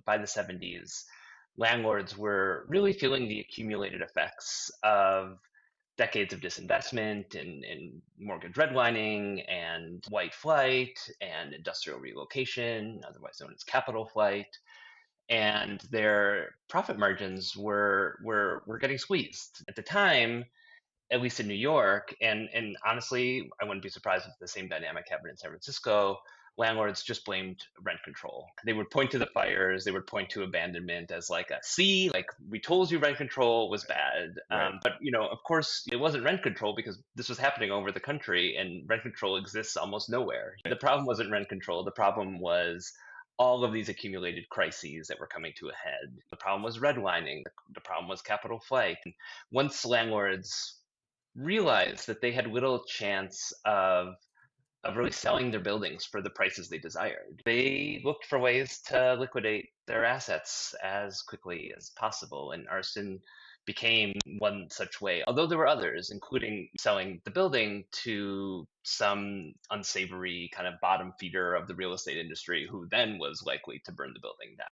by the 70s, landlords were really feeling the accumulated effects of decades of disinvestment and mortgage redlining and white flight and industrial relocation, otherwise known as capital flight. And their profit margins were getting squeezed. At the time, at least in New York, and honestly, I wouldn't be surprised if the same dynamic happened in San Francisco. Landlords just blamed rent control. They would point to the fires, they would point to abandonment as like a see, like we told you rent control was bad. Right. But of course, it wasn't rent control because this was happening over the country, and rent control exists almost nowhere. The problem wasn't rent control. The problem was all of these accumulated crises that were coming to a head. The problem was redlining. The problem was capital flight. And once landlords realized that they had little chance of really selling their buildings for the prices they desired. They looked for ways to liquidate their assets as quickly as possible, and arson became one such way. Although there were others, including selling the building to some unsavory kind of bottom feeder of the real estate industry who then was likely to burn the building down.